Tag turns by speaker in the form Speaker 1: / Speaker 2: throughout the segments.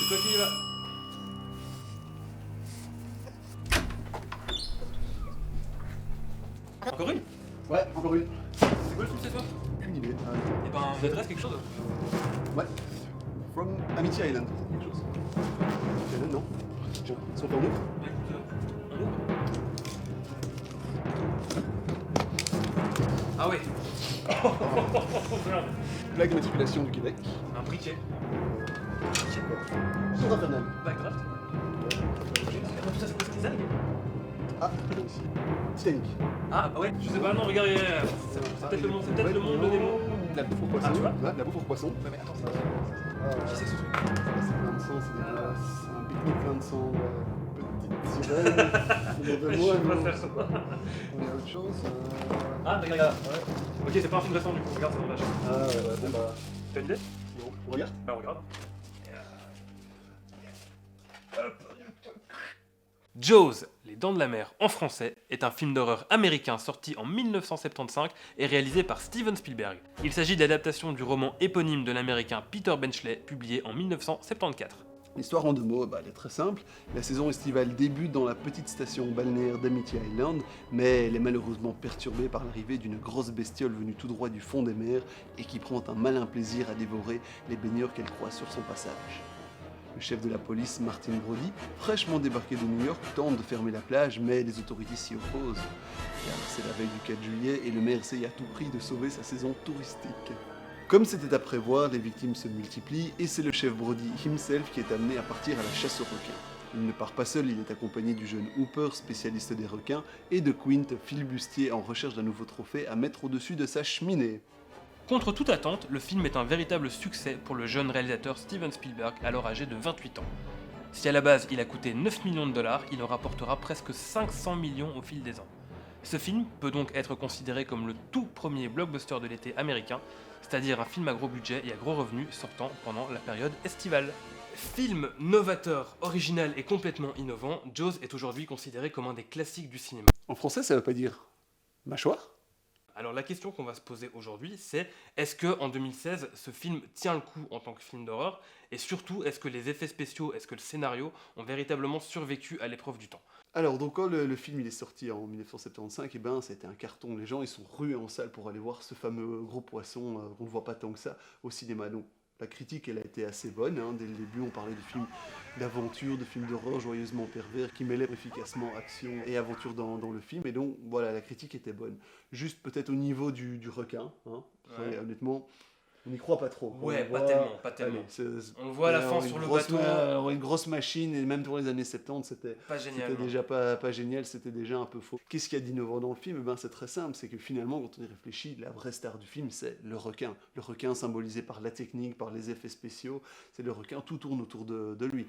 Speaker 1: toi qui y vas. Encore une?
Speaker 2: Ouais, encore une.
Speaker 1: C'est quoi le film cette fois?
Speaker 2: Aucune idée.
Speaker 1: Eh ben, d'adresse quelque chose?
Speaker 2: Ouais. From Amity Island. Quelque chose. Amity Island, non? Tiens, ils sont en nous.
Speaker 1: Bah écoute, on ouvre. Ah ouais. Merde.
Speaker 2: Plaque d'immatriculation du Québec.
Speaker 1: Un briquet.
Speaker 2: Sur infernal.
Speaker 1: Backdraft. Tout ça c'est quoi ce design?
Speaker 2: Ah, ici. Titanic.
Speaker 1: Ah ouais, je sais pas, non regarde, c'est peut-être le monde, c'est peut-être le monde de Nemo.
Speaker 2: La bouffe au poisson.
Speaker 1: Ah, tu vois
Speaker 2: Ouais, la bouffe au poisson.
Speaker 1: Ouais mais attends, qui c'est que ce truc?
Speaker 2: C'est plein de sang, c'est dégueulasse. Un pique-nique plein de sang. Petite sirène. Il y a de moi,
Speaker 1: Je vais pas
Speaker 2: non,
Speaker 1: faire
Speaker 2: je sais pas. On a autre chose.
Speaker 1: Ah regarde. Ok, c'est pas un film récent du coup, regarde, c'est dommage.
Speaker 2: Ah ouais, bon bah.
Speaker 1: T'as une idée?
Speaker 2: Bon, on regarde.
Speaker 1: Bah on regarde. Jaws, les dents de la mer en français, est un film d'horreur américain sorti en 1975 et réalisé par Steven Spielberg. Il s'agit de l'adaptation du roman éponyme de l'américain Peter Benchley, publié en 1974.
Speaker 2: L'histoire en deux mots, bah, elle est très simple. La saison estivale débute dans la petite station balnéaire d'Amity Island, mais elle est malheureusement perturbée par l'arrivée d'une grosse bestiole venue tout droit du fond des mers et qui prend un malin plaisir à dévorer les baigneurs qu'elle croise sur son passage. Le chef de la police, Martin Brody, fraîchement débarqué de New York, tente de fermer la plage, mais les autorités s'y opposent. Car c'est la veille du 4 juillet et le maire essaye à tout prix de sauver sa saison touristique. Comme c'était à prévoir, les victimes se multiplient et c'est le chef Brody himself qui est amené à partir à la chasse aux requins. Il ne part pas seul, il est accompagné du jeune Hooper, spécialiste des requins, et de Quint, flibustier en recherche d'un nouveau trophée à mettre au-dessus de sa cheminée.
Speaker 1: Contre toute attente, le film est un véritable succès pour le jeune réalisateur Steven Spielberg, alors âgé de 28 ans. Si à la base il a coûté 9 millions de dollars, il en rapportera presque 500 millions au fil des ans. Ce film peut donc être considéré comme le tout premier blockbuster de l'été américain, c'est-à-dire un film à gros budget et à gros revenus sortant pendant la période estivale. Film novateur, original et complètement innovant, Jaws est aujourd'hui considéré comme un des classiques du cinéma.
Speaker 2: En français, ça veut pas dire mâchoire?
Speaker 1: Alors la question qu'on va se poser aujourd'hui, c'est est-ce que en 2016, ce film tient le coup en tant que film d'horreur? Et surtout, est-ce que les effets spéciaux, est-ce que le scénario ont véritablement survécu à l'épreuve du temps?
Speaker 2: Alors, donc, quand le film il est sorti en 1975, eh ben, c'était un carton. Les gens ils sont rués en salle pour aller voir ce fameux gros poisson qu'on ne voit pas tant que ça au cinéma. Donc, la critique, elle a été assez bonne. Dès le début, on parlait de films d'aventure, de films d'horreur joyeusement pervers qui mêlaient efficacement action et aventure dans le film. Et donc, voilà, la critique était bonne. Juste peut-être au niveau du requin. Après,
Speaker 1: Ouais.
Speaker 2: honnêtement, on n'y croit pas trop.
Speaker 1: Ouais,
Speaker 2: On
Speaker 1: pas
Speaker 2: voit-
Speaker 1: tellement, pas tellement.
Speaker 2: Allez,
Speaker 1: On voit la fin
Speaker 2: une
Speaker 1: sur le
Speaker 2: grosse
Speaker 1: bateau,
Speaker 2: une grosse machine, et même pour les années 70,
Speaker 1: pas génial.
Speaker 2: c'était déjà pas génial, c'était déjà un peu faux. Qu'est-ce qu'il y a d'innovant dans le film? Eh ben, c'est très simple, c'est que finalement, quand on y réfléchit, la vraie star du film, c'est le requin. Le requin symbolisé par la technique, par les effets spéciaux, c'est le requin, tout tourne autour de lui.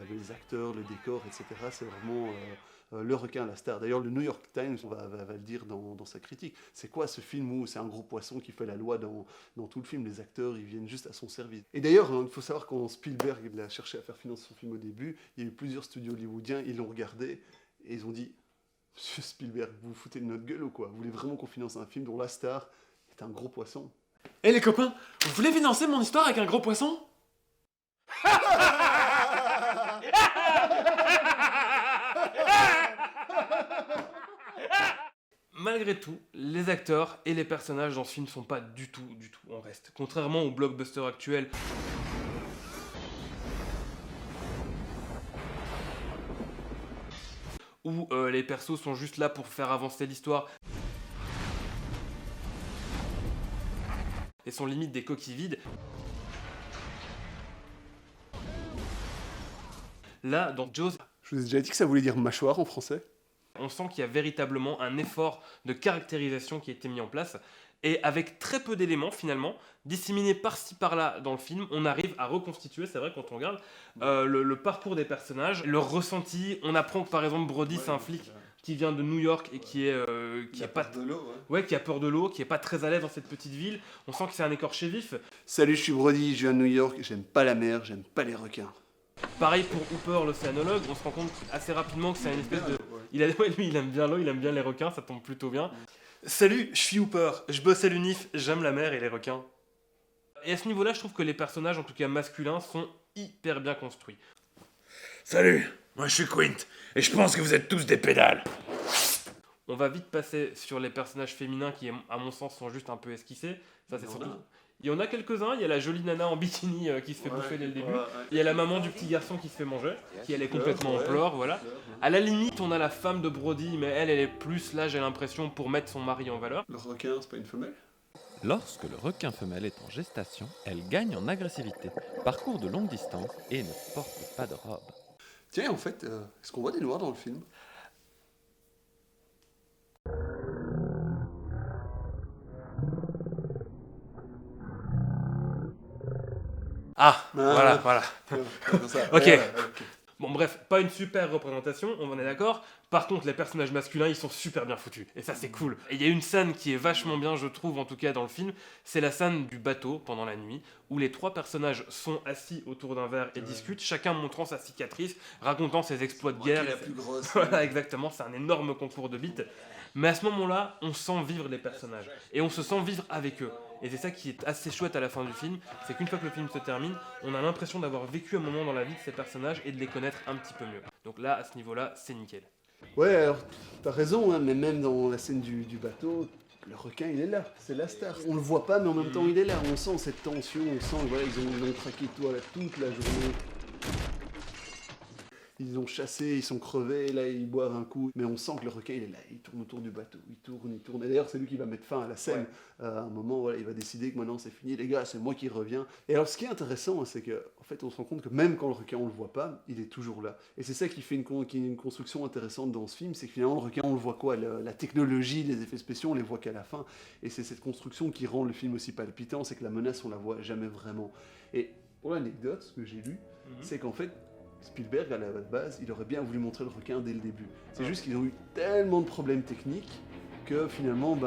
Speaker 2: Les acteurs, le décor, etc., c'est vraiment le requin, la star. D'ailleurs, le New York Times va le dire dans sa critique. C'est quoi ce film où c'est un gros poisson qui fait la loi dans tout le film? Les acteurs, ils viennent juste à son service. Et d'ailleurs, il faut savoir quand Spielberg il a cherché à faire financer son film au début, il y a eu plusieurs studios hollywoodiens, ils l'ont regardé et ils ont dit « Monsieur Spielberg, vous vous foutez de notre gueule ou quoi? Vous voulez vraiment qu'on finance un film dont la star est un gros poisson ?»
Speaker 1: Eh les copains, vous voulez financer mon histoire avec un gros poisson? Malgré tout, les acteurs et les personnages dans ce film sont pas du tout en reste. Contrairement aux blockbusters actuels, où les persos sont juste là pour faire avancer l'histoire et sont limite des coquilles vides. Là, dans Jaws,
Speaker 2: Je vous ai déjà dit que ça voulait dire mâchoire en français.
Speaker 1: on sent qu'il y a véritablement un effort de caractérisation qui a été mis en place. Et avec très peu d'éléments, finalement, disséminés par-ci par-là dans le film, on arrive à reconstituer, c'est vrai, quand on regarde, le parcours des personnages, leur ressenti. On apprend que, par exemple, Brody, c'est un flic qui vient de New York et qui est pas
Speaker 2: de l'eau,
Speaker 1: ouais, qui a peur de l'eau, qui est pas très à l'aise dans cette petite ville. On sent que c'est un écorché vif.
Speaker 2: Salut, je suis Brody, je viens de New York, j'aime pas la mer, j'aime pas les requins.
Speaker 1: Pareil pour Hooper, l'océanologue, on se rend compte assez rapidement que c'est une espèce de... Ouais, lui, il aime bien l'eau, il aime bien les requins, ça tombe plutôt bien. Salut, je suis Hooper, je bosse à l'UNIF, j'aime la mer et les requins. Et à ce niveau-là, je trouve que les personnages, en tout cas masculins, sont hyper bien construit.
Speaker 3: Salut, moi je suis Quint, et je pense que vous êtes tous des pédales.
Speaker 1: On va vite passer sur les personnages féminins qui, à mon sens, sont juste un peu esquissés. Ça, c'est surtout... Il y en a quelques-uns, il y a la jolie nana en bikini qui se fait bouffer dès le début. Il y a la maman du petit garçon qui se fait manger, qui elle est complètement en pleurs, voilà. À la limite, on a la femme de Brody, mais elle est plus là, j'ai l'impression, pour mettre son mari en valeur.
Speaker 2: Le requin, c'est pas une femelle?
Speaker 4: Lorsque le requin femelle est en gestation, elle gagne en agressivité, parcourt de longues distances et ne porte pas de robe.
Speaker 2: Tiens, en fait, est-ce qu'on voit des noirs dans le film?
Speaker 1: Voilà.
Speaker 2: Ça.
Speaker 1: Ok. Bon bref, pas une super représentation, on en est d'accord. Par contre, les personnages masculins, ils sont super bien foutus. Et ça, c'est cool. Et il y a une scène qui est vachement bien, je trouve, en tout cas dans le film. C'est la scène du bateau, pendant la nuit, où les 3 personnages sont assis autour d'un verre et discutent, chacun montrant sa cicatrice, racontant ses exploits de guerre.
Speaker 2: La plus grosse.
Speaker 1: Voilà, exactement, c'est un énorme concours de bites. Mais à ce moment-là, on sent vivre les personnages. Et on se sent vivre avec eux. Et c'est ça qui est assez chouette à la fin du film, c'est qu'une fois que le film se termine, on a l'impression d'avoir vécu un moment dans la vie de ces personnages et de les connaître un petit peu mieux. Donc là, à ce niveau-là, c'est nickel.
Speaker 2: Ouais, alors, t'as raison, hein, mais même dans la scène du bateau, le requin, il est là, c'est la star. On le voit pas, mais en même temps, il est là. On sent cette tension, on sent, voilà, ils ont traqué toi là, toute la journée. Ils ont chassé, ils sont crevés, là ils boivent un coup, mais on sent que le requin il est là, il tourne autour du bateau, il tourne. Et d'ailleurs c'est lui qui va mettre fin à la scène. À un moment, voilà, il va décider que maintenant c'est fini, les gars, c'est moi qui reviens. Et alors ce qui est intéressant, hein, c'est que en fait on se rend compte que même quand le requin on le voit pas, il est toujours là. Et c'est ça qui fait une construction intéressante dans ce film, c'est que finalement le requin on le voit quoi, la technologie, les effets spéciaux, on les voit qu'à la fin. Et c'est cette construction qui rend le film aussi palpitant, c'est que la menace on la voit jamais vraiment. Et pour l'anecdote, ce que j'ai lu, c'est qu'en fait Spielberg, à la base, il aurait bien voulu montrer le requin dès le début. C'est juste qu'ils ont eu tellement de problèmes techniques que finalement,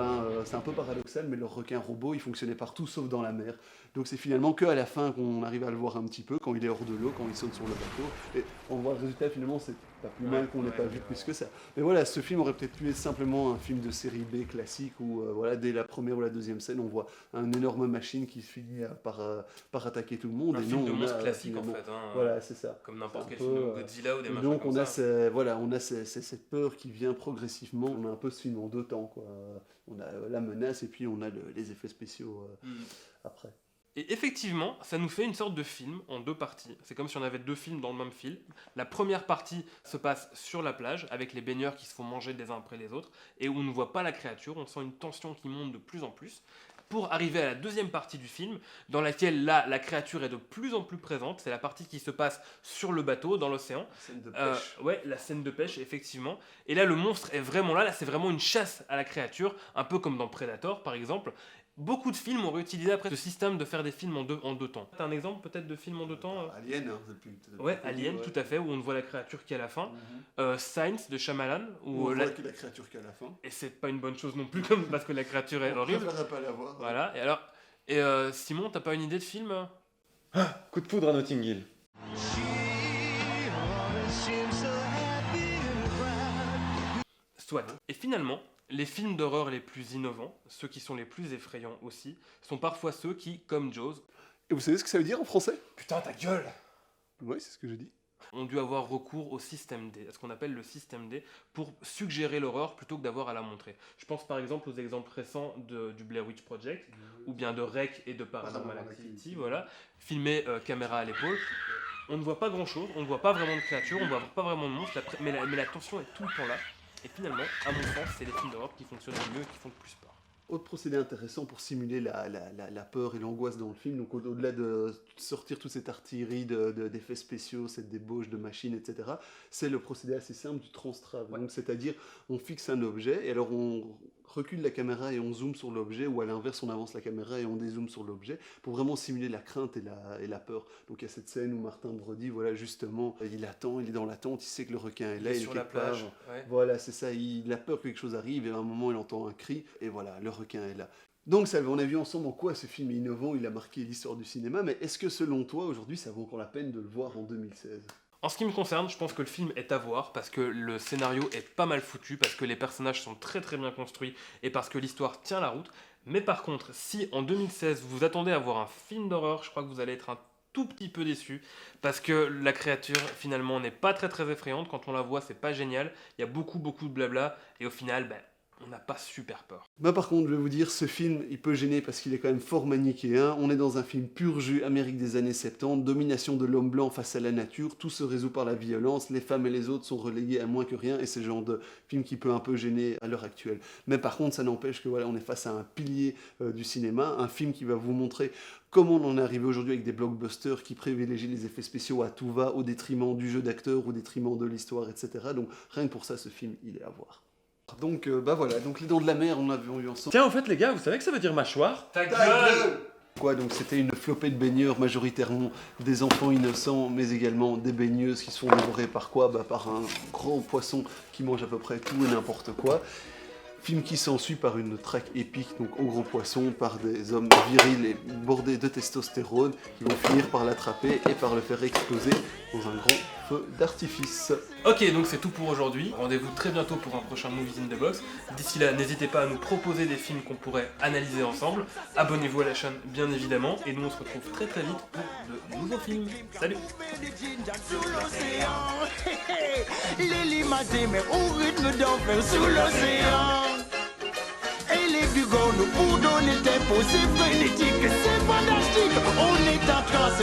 Speaker 2: c'est un peu paradoxal, mais leur requin robot, il fonctionnait partout sauf dans la mer. Donc c'est finalement qu'à la fin qu'on arrive à le voir un petit peu, quand il est hors de l'eau, quand il saute sur le bateau. Et on voit le résultat, finalement, c'est pas plus mal qu'on n'ait pas vu plus que ça. Mais voilà, ce film aurait peut-être pu être simplement un film de série B classique où, voilà, dès la première ou la deuxième scène, on voit une énorme machine qui finit par attaquer tout le monde.
Speaker 1: Un film de monstre classique en fait.
Speaker 2: Voilà, c'est ça.
Speaker 1: Comme n'importe quel film de Godzilla ou des machins
Speaker 2: donc
Speaker 1: comme
Speaker 2: on
Speaker 1: ça.
Speaker 2: a cette peur qui vient progressivement. On a un peu ce film en 2 temps, quoi. On a la menace et puis on a les effets spéciaux après.
Speaker 1: Et effectivement, ça nous fait une sorte de film en 2 parties. C'est comme si on avait 2 films dans le même film. La première partie se passe sur la plage, avec les baigneurs qui se font manger les uns après les autres, et où on ne voit pas la créature, on sent une tension qui monte de plus en plus, pour arriver à la deuxième partie du film, dans laquelle là, la créature est de plus en plus présente. C'est la partie qui se passe sur le bateau, dans l'océan.
Speaker 2: Scène de pêche.
Speaker 1: Ouais, la scène de pêche, effectivement. Et là, le monstre est vraiment là. Là, c'est vraiment une chasse à la créature, un peu comme dans Predator, par exemple. Beaucoup de films ont réutilisé après ce système de faire des films en deux temps. T'as un exemple peut-être de film en 2 temps
Speaker 2: Alien, hein,
Speaker 1: Ouais, Alien, tout à fait, où on ne voit la créature qu'à la fin. Science de Shyamalan, où
Speaker 2: on voit que la créature qu'à la fin.
Speaker 1: et c'est pas une bonne chose non plus, parce que la créature est horrible.
Speaker 2: Je préférerais pas la voir.
Speaker 1: Voilà, et Simon, t'as pas une idée de film
Speaker 4: Coup de foudre à Notting Hill.
Speaker 1: Soit. Et finalement, les films d'horreur les plus innovants, ceux qui sont les plus effrayants aussi, sont parfois ceux qui, comme Jaws,
Speaker 2: Et vous savez ce que ça veut dire en français?
Speaker 1: putain ta gueule,
Speaker 2: Oui, c'est ce que je dis.
Speaker 1: ont dû avoir recours au système D, à ce qu'on appelle le système D, pour suggérer l'horreur plutôt que d'avoir à la montrer. Je pense par exemple aux exemples récents du Blair Witch Project, ou bien de Rec et de Paranormal Activity, voilà, filmés caméra à l'épaule. On ne voit pas grand chose, on ne voit pas vraiment de créatures, on ne voit pas vraiment de monstres, mais la tension est tout le temps là. Et finalement, à mon sens, c'est les films d'horreur qui fonctionnent le mieux et qui font le plus peur.
Speaker 2: Autre procédé intéressant pour simuler la peur et l'angoisse dans le film, donc au-delà de sortir toute cette artillerie d'effets spéciaux, cette débauche de machines, etc., c'est le procédé assez simple du transtrave.
Speaker 1: Ouais.
Speaker 2: Donc, c'est-à-dire, on fixe un objet, et alors on recule la caméra et on zoome sur l'objet, ou à l'inverse, on avance la caméra et on dézoome sur l'objet, pour vraiment simuler la crainte et la peur. Donc il y a cette scène où Martin Brody, voilà, justement, il attend, il est dans l'attente, il sait que le requin est là,
Speaker 1: Il est sur la
Speaker 2: quelque part.
Speaker 1: plage. Ouais.
Speaker 2: Voilà, c'est ça, il a peur que quelque chose arrive, et à un moment, il entend un cri, et voilà, le requin est là. Donc ça, on a vu ensemble en quoi ce film est innovant, il a marqué l'histoire du cinéma, mais est-ce que selon toi, aujourd'hui, ça vaut encore la peine de le voir en 2016 ?
Speaker 1: En ce qui me concerne, je pense que le film est à voir parce que le scénario est pas mal foutu, parce que les personnages sont très très bien construits et parce que l'histoire tient la route. Mais par contre, si en 2016 vous vous attendez à voir un film d'horreur, je crois que vous allez être un tout petit peu déçu parce que la créature finalement n'est pas très très effrayante. Quand on la voit, c'est pas génial. Il y a beaucoup de blabla et au final, on n'a pas super peur.
Speaker 2: Par contre, je vais vous dire, ce film, il peut gêner parce qu'il est quand même fort manichéen. On est dans un film pur jus Amérique des années 70, domination de l'homme blanc face à la nature, tout se résout par la violence, les femmes et les autres sont relégués à moins que rien, et c'est le genre de film qui peut un peu gêner à l'heure actuelle. Mais par contre, ça n'empêche que voilà, on est face à un pilier du cinéma, un film qui va vous montrer comment on en est arrivé aujourd'hui avec des blockbusters qui privilégient les effets spéciaux à tout va, au détriment du jeu d'acteur, au détriment de l'histoire, etc. Donc rien que pour ça, ce film, il est à voir. Donc voilà, donc Les Dents de la Mer, on l'avait eu ensemble.
Speaker 4: Tiens, en fait, les gars, vous savez que ça veut dire mâchoire?
Speaker 1: Ta gueule!
Speaker 2: Quoi, donc c'était une flopée de baigneurs, majoritairement des enfants innocents, mais également des baigneuses qui se font dévorer par quoi? Par un grand poisson qui mange à peu près tout et n'importe quoi. Film qui s'ensuit par une traque épique, donc au gros poisson, par des hommes virils et bordés de testostérone, qui vont finir par l'attraper et par le faire exploser dans un grand feu d'artifice.
Speaker 1: Ok, donc c'est tout pour aujourd'hui. Rendez-vous très bientôt pour un prochain Movies in the Box. D'ici là, n'hésitez pas à nous proposer des films qu'on pourrait analyser ensemble. Abonnez-vous à la chaîne, bien évidemment. Et nous, on se retrouve très très vite pour de nouveaux films. Salut!
Speaker 5: Lily matin, mais au rythme d'enfer sous l'océan. Et les dugons nous pour donner le tempo, c'est frénétique, c'est fantastique. On est en transe.